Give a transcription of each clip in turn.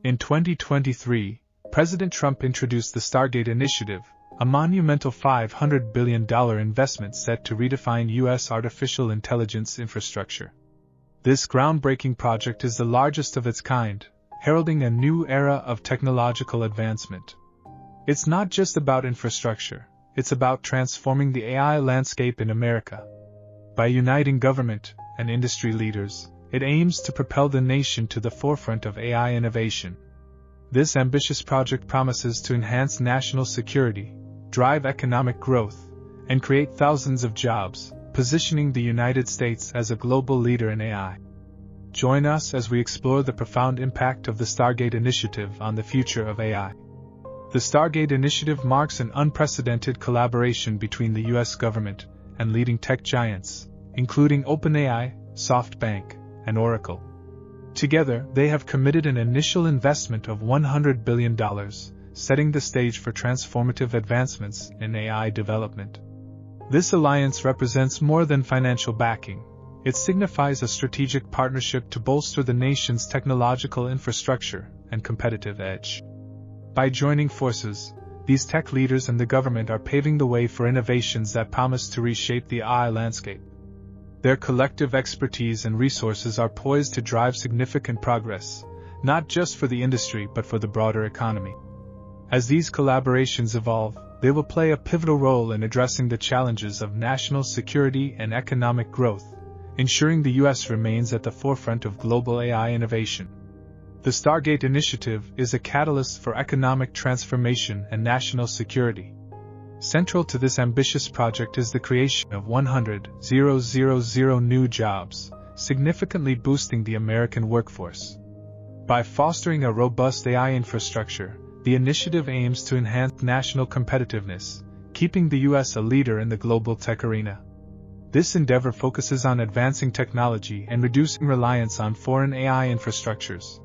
In 2023, President Trump introduced the Stargate initiative, a monumental $500 billion investment set to redefine U.S. artificial intelligence infrastructure. This groundbreaking project is the largest of its kind, heralding a new era of technological advancement. It's not just about infrastructure, it's about transforming the AI landscape in America. By uniting government and industry leaders, it aims to propel the nation to the forefront of AI innovation. This ambitious project promises to enhance national security, drive economic growth, and create thousands of jobs, positioning the United States as a global leader in AI. Join us as we explore the profound impact of the Stargate initiative on the future of AI. The Stargate initiative marks an unprecedented collaboration between the U.S. government and leading tech giants, including OpenAI, SoftBank, and Oracle. Together, they have committed an initial investment of $100 billion, setting the stage for transformative advancements in AI development. This alliance represents more than financial backing. It signifies a strategic partnership to bolster the nation's technological infrastructure and competitive edge. By joining forces, these tech leaders and the government are paving the way for innovations that promise to reshape the AI landscape. Their collective expertise and resources are poised to drive significant progress, not just for the industry but for the broader economy. As these collaborations evolve, they will play a pivotal role in addressing the challenges of national security and economic growth, ensuring the U.S. remains at the forefront of global AI innovation. The Stargate initiative is a catalyst for economic transformation and national security. Central to this ambitious project is the creation of 100,000 new jobs, significantly boosting the American workforce. By fostering a robust AI infrastructure, the initiative aims to enhance national competitiveness, keeping the U.S. a leader in the global tech arena. This endeavor focuses on advancing technology and reducing reliance on foreign AI infrastructures,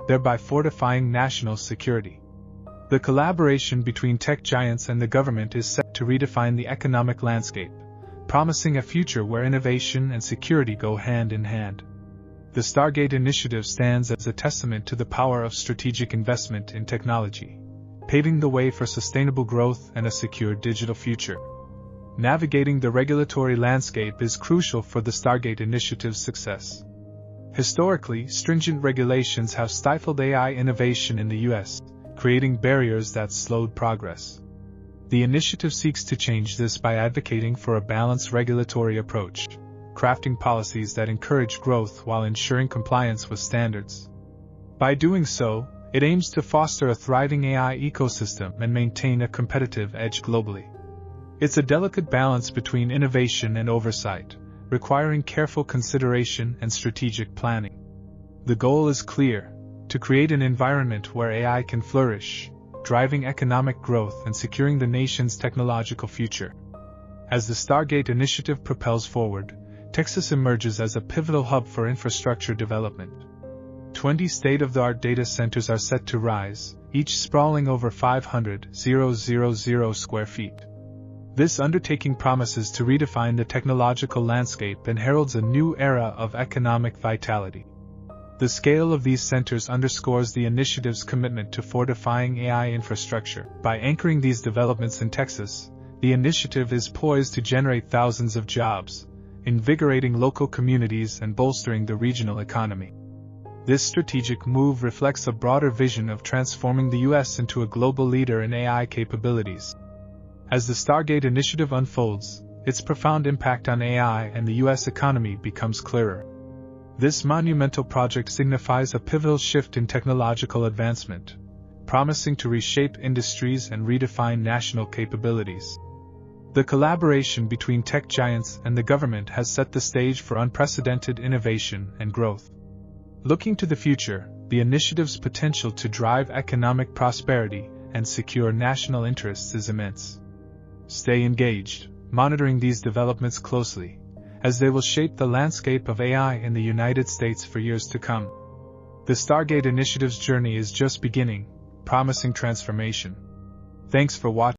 thereby fortifying national security. The collaboration between tech giants and the government is set to redefine the economic landscape, promising a future where innovation and security go hand in hand. The Stargate initiative stands as a testament to the power of strategic investment in technology, paving the way for sustainable growth and a secure digital future. Navigating the regulatory landscape is crucial for the Stargate initiative's success. Historically, stringent regulations have stifled AI innovation in the U.S., creating barriers that slowed progress. The initiative seeks to change this by advocating for a balanced regulatory approach, crafting policies that encourage growth while ensuring compliance with standards. By doing so, it aims to foster a thriving AI ecosystem and maintain a competitive edge globally. It's a delicate balance between innovation and oversight, requiring careful consideration and strategic planning. The goal is clear: to create an environment where AI can flourish, driving economic growth and securing the nation's technological future. As the Stargate initiative propels forward, Texas emerges as a pivotal hub for infrastructure development. 20 state-of-the-art data centers are set to rise, each sprawling over 500,000 square feet. This undertaking promises to redefine the technological landscape and heralds a new era of economic vitality. The scale of these centers underscores the initiative's commitment to fortifying AI infrastructure. By anchoring these developments in Texas, the initiative is poised to generate thousands of jobs, invigorating local communities and bolstering the regional economy. This strategic move reflects a broader vision of transforming the U.S. into a global leader in AI capabilities. As the Stargate initiative unfolds, its profound impact on AI and the U.S. economy becomes clearer. This monumental project signifies a pivotal shift in technological advancement, promising to reshape industries and redefine national capabilities. The collaboration between tech giants and the government has set the stage for unprecedented innovation and growth. Looking to the future, the initiative's potential to drive economic prosperity and secure national interests is immense. Stay engaged, monitoring these developments closely, as they will shape the landscape of AI in the United States for years to come. The Stargate initiative's journey is just beginning, promising transformation. Thanks for watching.